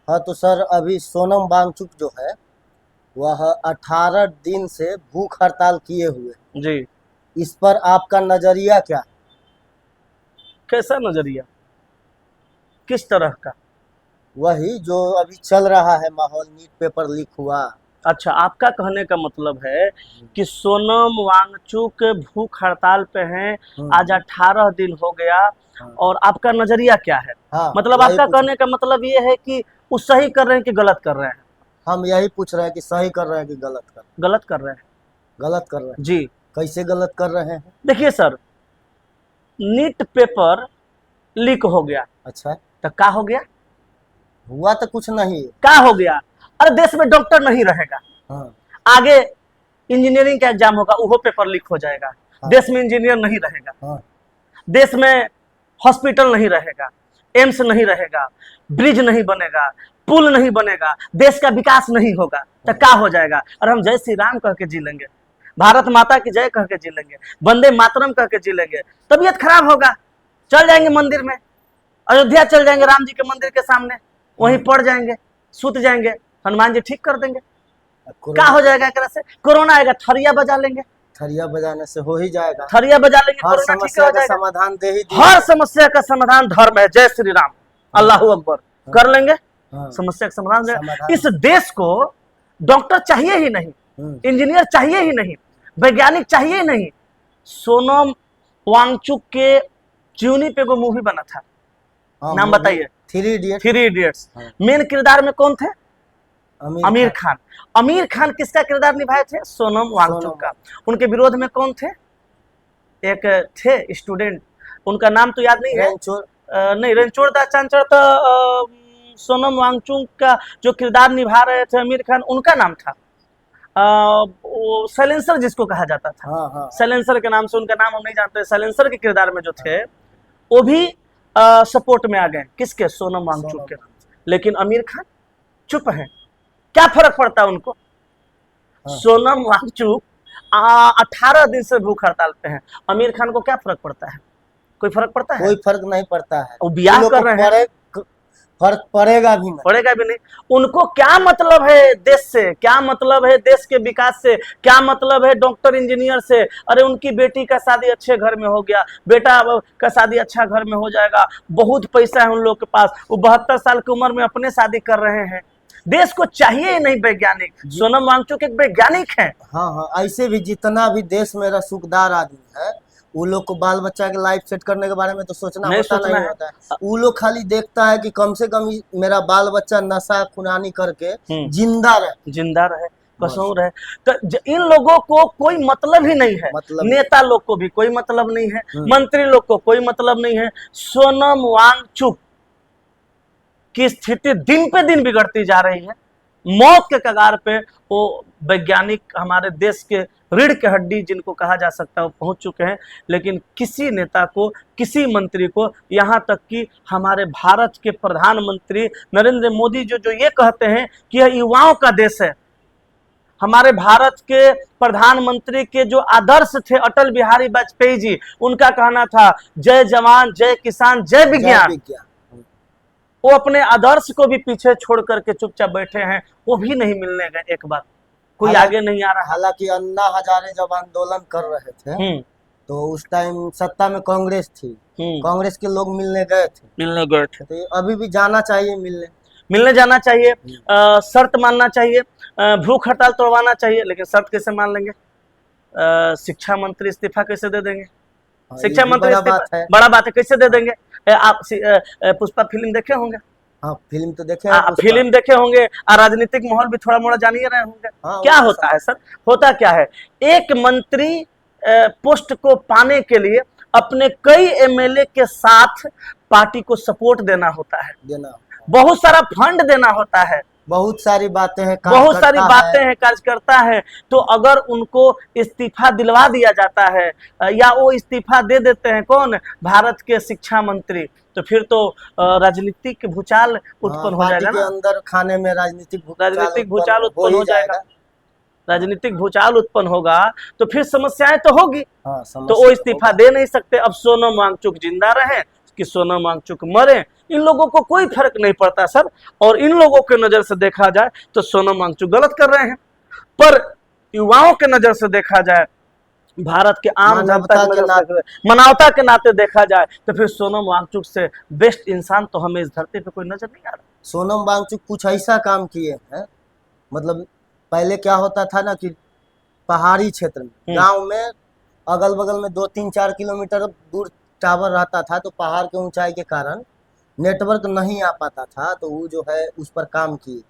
हाँ तो सर अभी सोनम वांगचुक जो है वह 18 दिन से भूख हड़ताल किए हुए हैं। जी। इस पर आपका नजरिया क्या है? कैसा नजरिया, किस तरह का? वही जो अभी चल रहा है माहौल, नीट पेपर लीक हुआ। अच्छा, आपका कहने का मतलब है कि सोनम वांगचुक भूख हड़ताल पे हैं, आज 18 दिन हो गया, हाँ। और आपका नजरिया क्या है? हाँ, मतलब यही आपका पूछ कहने का मतलब ये है कि वो सही कर रहे हैं कि गलत कर रहे हैं? हम यही पूछ रहे हैं कि सही कर रहे हैं कि गलत कर रहे गलत कर रहे हैं। हैं? गलत कर रहे हैं। जी। कैसे गलत कर रहे हैं? देखिए सर, नीट पेपर लीक हो गया अच्छा, तो क्या हो गया? हुआ तो कुछ नहीं। क्या हो गया? अरे देश में डॉक्टर नहीं रहेगा, हाँ, आगे इंजीनियरिंग का एग्जाम होगा, वो पेपर लीक हो जाएगा। हाँ। देश में इंजीनियर नहीं रहेगा, हाँ, देश में हॉस्पिटल नहीं रहेगा, एम्स नहीं रहेगा, ब्रिज नहीं बनेगा, पुल नहीं बनेगा, देश का विकास नहीं होगा, तो क्या हो जाएगा? और हम जय श्री राम कह के जी लेंगे, भारत माता की जय कह के जी लेंगे, वंदे मातरम कह के जी लेंगे, तबीयत खराब होगा, चल जाएंगे मंदिर में, अयोध्या चल जाएंगे राम जी के मंदिर के सामने, वहीं पड़ जाएंगे, सुत जाएंगे, हनुमान जी ठीक कर देंगे। क्या हो जाएगा? एक से कोरोना आएगा, थरिया बजा लेंगे, थरिया बजाने से हो ही जाएगा। थरिया बजा लेंगे, हर कोरोना ठीक समस्या हो का जाएगा। समाधान दे ही दिया। हर समस्या का समाधान धर्म है, जय श्री राम, अल्लाह अकबर, कर लेंगे, हाँ, समस्या का समाधान है। समाधान। इस देश को डॉक्टर चाहिए ही नहीं, इंजीनियर चाहिए ही नहीं, वैज्ञानिक चाहिए ही नहीं। सोनम वांगचुक के जीवनी पे वो मूवी बना था, हाँ, नाम बताइए। 3 इडियट। 3 इडियट्स। हाँ। मेन किरदार में कौन थे? आमिर खान। आमिर खान किसका किरदार निभाए थे? सोनम वांगचुक का। उनके विरोध में कौन थे? एक थे स्टूडेंट, उनका नाम तो याद नहीं है। नहीं, रणछोड़ दास चांचड़ तो सोनम वांगचुक का जो किरदार निभा रहे थे आमिर खान, उनका नाम था वो साइलेंसर जिसको कहा जाता था। हाँ, हाँ। साइलेंसर के नाम से, उनका नाम हम नहीं जानते। साइलेंसर के किरदार में जो थे वो भी सपोर्ट में आ गए, किसके? सोनम वांगचुक के। लेकिन आमिर खान चुप है, क्या फर्क पड़ता है उनको? सोनम वांगचुक 18 दिन से भूख हड़ताल पे हैं, आमिर खान को क्या फर्क पड़ता है? कोई फर्क पड़ता है? कोई फर्क नहीं पड़ता है। वो ब्याह कर रहे हैं, फर्क पड़ेगा भी नहीं, पड़ेगा भी नहीं। उनको क्या मतलब है देश से, क्या मतलब है देश के विकास से, क्या मतलब है डॉक्टर इंजीनियर से? अरे उनकी बेटी का शादी अच्छे घर में हो गया, बेटा का शादी अच्छा घर में हो जाएगा, बहुत पैसा है उन लोग के पास, वो 72 साल की उम्र में अपने शादी कर रहे हैं। देश को चाहिए ही नहीं वैज्ञानिक। सोनम वांगचुक एक वैज्ञानिक है। हाँ, हाँ। ऐसे भी जितना भी देश में रसूखदार आदमी है, वो लोग को बाल बच्चा के लाइफ सेट करने के बारे में तो सोचना नहीं होता है। वो लोग खाली देखता है कि कम से कम मेरा बाल बच्चा नशा खुनानी करके जिंदा रहे, कसम रहे। तो इन लोगों को कोई मतलब ही नहीं है, नेता लोग को भी कोई मतलब नहीं है, मंत्री लोग को कोई मतलब नहीं है। सोनम वांगचुक की स्थिति दिन पे दिन बिगड़ती जा रही है, मौत के कगार पे वो वैज्ञानिक हमारे देश के रीढ़ के हड्डी जिनको कहा जा सकता है वो पहुंच चुके हैं। लेकिन किसी नेता को, किसी मंत्री को, यहाँ तक कि हमारे भारत के प्रधानमंत्री नरेंद्र मोदी जो ये कहते हैं कि यह युवाओं का देश है, हमारे भारत के प्रधानमंत्री के जो आदर्श थे अटल बिहारी वाजपेयी जी, उनका कहना था जय जवान जय किसान जय विज्ञान। वो अपने आदर्श को भी पीछे छोड़ करके चुपचाप बैठे हैं, वो भी नहीं मिलने गए, एक बार कोई आगे नहीं आ रहा। हालांकि अन्ना हजारे जब आंदोलन कर रहे थे तो उस टाइम सत्ता में कांग्रेस थी, कांग्रेस के लोग मिलने गए थे। तो अभी भी जाना चाहिए, मिलने जाना चाहिए, शर्त मानना चाहिए, भूख हड़ताल तोड़वाना चाहिए। लेकिन शर्त कैसे मान लेंगे? शिक्षा मंत्री इस्तीफा कैसे दे देंगे? शिक्षा मंत्री बड़ा बात है, कैसे दे देंगे? आप पुष्पा फिल्म देखे होंगे? हाँ, फिल्म तो देखे, फिल्म देखे होंगे, राजनीतिक माहौल भी थोड़ा मोड़ा जान ही रहे होंगे। क्या होता है सर? होता क्या है, एक मंत्री पोस्ट को पाने के लिए अपने कई एमएलए के साथ पार्टी को सपोर्ट देना होता है, बहुत सारा फंड देना होता है, बहुत सारी बातें हैं, कार्यकर्ता है। तो अगर उनको इस्तीफा दिलवा दिया जाता है या वो इस्तीफा दे देते हैं कौन? भारत के शिक्षा मंत्री, तो फिर तो राजनीतिक भूचाल उत्पन्न हो जाएगा ना, अंदर खाने में राजनीतिक भूचाल उत्पन्न हो जाएगा। राजनीतिक भूचाल उत्पन्न होगा तो फिर समस्याएं तो होगी। तो वो इस्तीफा दे नहीं सकते। अब सोनम वांगचुक जिंदा रहे कि सोनम वांगचुक मरे, इन लोगों को कोई फर्क नहीं पड़ता सर। और इन लोगों के नजर से देखा जाए तो सोनम वांगचुक गलत कर रहे हैं, पर युवाओं के नजर से देखा जाए, भारत के आम जनता के नजर से, मानवता के नाते देखा जाए तो फिर सोनम वांगचुक से बेस्ट इंसान तो हमें इस धरती पे कोई नजर नहीं आ रहा। सोनम वांगचुक कुछ ऐसा काम किए हैं, मतलब पहले क्या होता था ना कि पहाड़ी क्षेत्र में, गांव में अगल बगल में 2-3-4 किलोमीटर दूर टावर रहता था, तो पहाड़ के ऊंचाई के कारण नेटवर्क नहीं आ पाता था, तो वो जो है उस पर काम किए,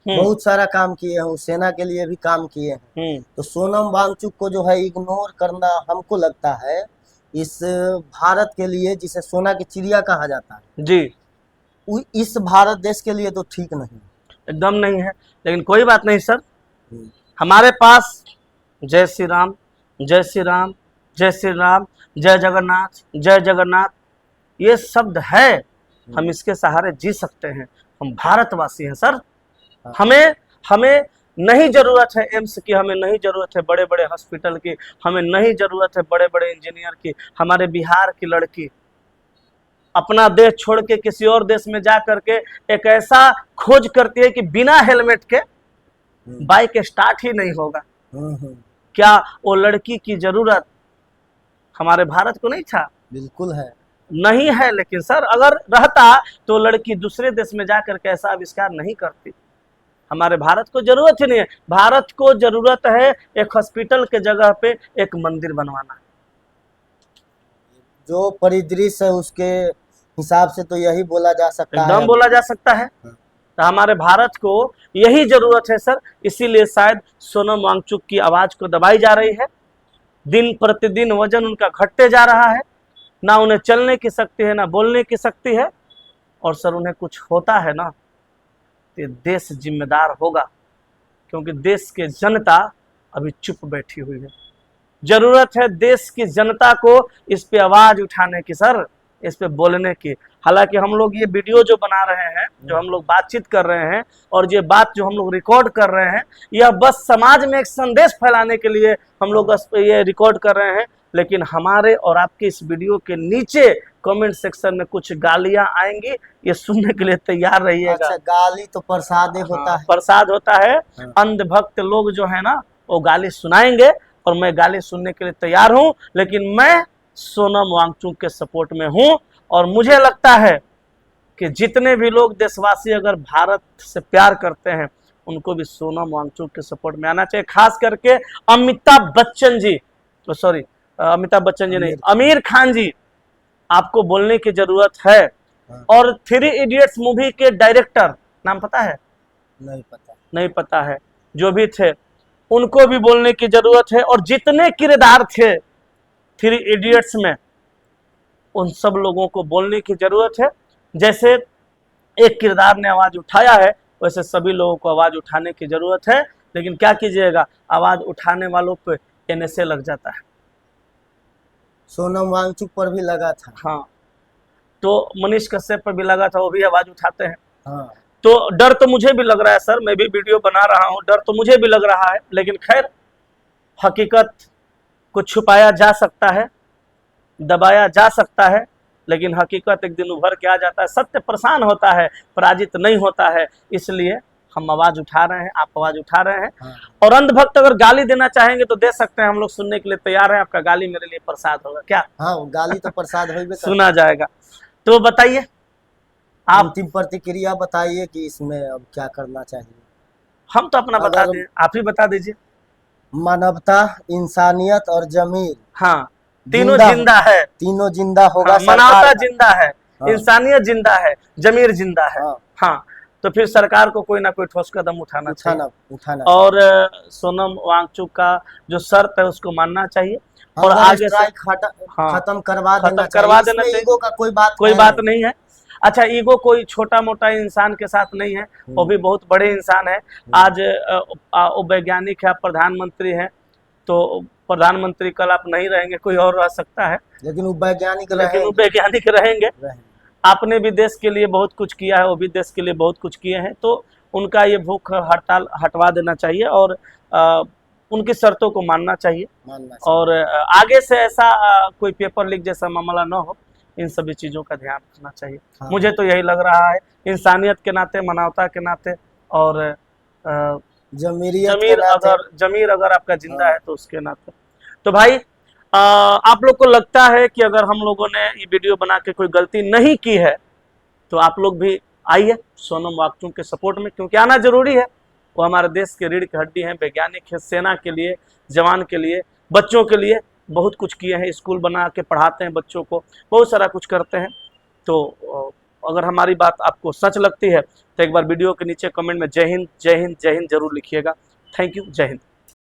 बहुत सारा काम किए हैं, सेना के लिए भी काम किए हैं। तो सोनम वांगचुक को जो है इग्नोर करना हमको लगता है इस भारत के लिए, जिसे सोना की चिड़िया कहा जाता है जी, इस भारत देश के लिए तो ठीक नहीं, एकदम नहीं है। लेकिन कोई बात नहीं सर, हमारे पास जय श्री राम, जय श्री राम, जय श्री राम, जय जगन्नाथ, जय जगन्नाथ, ये शब्द है, हम इसके सहारे जी सकते हैं। हम भारतवासी हैं सर, हमें नहीं जरूरत है एम्स की, हमें नहीं जरूरत है बड़े बड़े हॉस्पिटल की, हमें नहीं जरूरत है बड़े बड़े इंजीनियर की। हमारे बिहार की लड़की अपना देश छोड़ के किसी और देश में जा करके एक ऐसा खोज करती है कि बिना हेलमेट के बाइक स्टार्ट ही नहीं होगा। क्या वो लड़की की जरूरत हमारे भारत को नहीं था? बिल्कुल है, नहीं है। लेकिन सर अगर रहता तो लड़की दूसरे देश में जाकर के ऐसा आविष्कार नहीं करती। हमारे भारत को जरूरत ही नहीं है, भारत को जरूरत है एक हॉस्पिटल के जगह पे एक मंदिर बनवाना। जो परिदृश्य है उसके हिसाब से तो यही बोला जा सकता है, एकदम बोला जा सकता है। तो हमारे भारत को यही जरूरत है सर, इसीलिए शायद सोनम वांगचुक की आवाज को दबाई जा रही है। दिन प्रतिदिन वजन उनका घटते जा रहा है, ना उन्हें चलने की शक्ति है, ना बोलने की शक्ति है। और सर उन्हें कुछ होता है ना तो देश जिम्मेदार होगा, क्योंकि देश की जनता अभी चुप बैठी हुई है। जरूरत है देश की जनता को इस पे आवाज उठाने की सर, इस पे बोलने की। हालांकि हम लोग ये वीडियो जो बना रहे हैं, जो हम लोग बातचीत कर रहे हैं और ये बात जो हम लोग रिकॉर्ड कर रहे हैं, यह बस समाज में एक संदेश फैलाने के लिए हम लोग ये रिकॉर्ड कर रहे हैं। लेकिन हमारे और आपके इस वीडियो के नीचे कमेंट सेक्शन में कुछ गालियां आएंगी, ये सुनने के लिए तैयार रहिएगा। अच्छा, गाली तो प्रसाद होता है, प्रसाद होता है। अंधभक्त लोग जो है ना वो गाली सुनाएंगे और मैं गाली सुनने के लिए तैयार हूं, लेकिन मैं सोनम वांगचुक के सपोर्ट में हूं। और मुझे लगता है कि जितने भी लोग देशवासी अगर भारत से प्यार करते हैं उनको भी सोनम वांगचुक के सपोर्ट में आना चाहिए। खास करके अमिताभ बच्चन जी, तो सॉरी अमिताभ बच्चन जी नहीं, आमिर खान जी, आपको बोलने की जरूरत है। और 3 इडियट्स मूवी के डायरेक्टर नाम पता है? नहीं पता है। जो भी थे उनको भी बोलने की जरूरत है। और जितने किरदार थे 3 इडियट्स में उन सब लोगों को बोलने की जरूरत है। जैसे एक किरदार ने आवाज उठाया है वैसे सभी लोगों को आवाज उठाने की जरूरत है। लेकिन क्या कीजिएगा, आवाज उठाने वालों पे NSA लग जाता है। सोनम वांगचुक पर भी लगा था। हाँ, तो मनीष कश्यप पर भी लगा था, वो भी आवाज उठाते हैं। हाँ। तो डर तो मुझे भी लग रहा है सर, मैं भी वीडियो बना रहा हूँ, डर तो मुझे भी लग रहा है। लेकिन खैर, हकीकत को छुपाया जा सकता है, दबाया जा सकता है, लेकिन हकीकत एक दिन उभर के आ जाता है। सत्य परेशान होता है, पराजित नहीं होता है। इसलिए हम आवाज उठा रहे हैं, आप आवाज उठा रहे हैं। हाँ। और अंधभक्त अगर गाली देना चाहेंगे तो दे सकते हैं, हम लोग सुनने के लिए तैयार हैं। आपका गाली मेरे लिए प्रसाद होगा क्या? हाँ, गाली तो प्रसाद होगा, सुना जाएगा। तो बताइए, आप अंतिम प्रतिक्रिया बताइए कि इसमें अब क्या करना चाहिए। हम तो अपना बता दें, आप ही बता दीजिए। मानवता, इंसानियत और जमीर, हाँ, तीनों जिंदा है, तीनों जिंदा होगा। हाँ, मानवता जिंदा है, हाँ, इंसानियत जिंदा है, जमीर जिंदा है। हाँ, हाँ, तो फिर सरकार को कोई ना कोई ठोस कदम उठाना चाहिए। और सोनम वांगचुक का जो शर्त है उसको मानना चाहिए और आगे खत्म करवा देना चाहिए। ईगो का कोई बात नहीं है। अच्छा, ईगो कोई छोटा मोटा इंसान के साथ नहीं है, वो भी बहुत बड़े इंसान है। आज वो वैज्ञानिक है, प्रधानमंत्री है, तो प्रधानमंत्री कल आप नहीं रहेंगे, कोई और रह सकता है, लेकिन वो वैज्ञानिक रहेंगे। आपने भी देश के लिए बहुत कुछ किया है, वो भी देश के लिए बहुत कुछ किए हैं, तो उनका ये भूख हड़ताल हटवा देना चाहिए और उनकी शर्तों को मानना चाहिए। और आगे से ऐसा कोई पेपर लीक जैसा मामला न हो, इन सभी चीज़ों का ध्यान रखना चाहिए। हाँ। मुझे तो यही लग रहा है, इंसानियत के नाते, मानवता के नाते, और जमीर अगर आपका जिंदा है तो उसके नाते। तो भाई आप लोग को लगता है कि अगर हम लोगों ने ये वीडियो बना के कोई गलती नहीं की है तो आप लोग भी आइए सोनम वांगचुक के सपोर्ट में, क्योंकि आना जरूरी है। वो हमारे देश के रीढ़ की हड्डी हैं, वैज्ञानिक है, सेना के लिए, जवान के लिए, बच्चों के लिए बहुत कुछ किए हैं, स्कूल बना के पढ़ाते हैं बच्चों को, बहुत सारा कुछ करते हैं। तो अगर हमारी बात आपको सच लगती है तो एक बार वीडियो के नीचे कमेंट में जय हिंद जय हिंद जय हिंद जरूर लिखिएगा। थैंक यू, जय हिंद।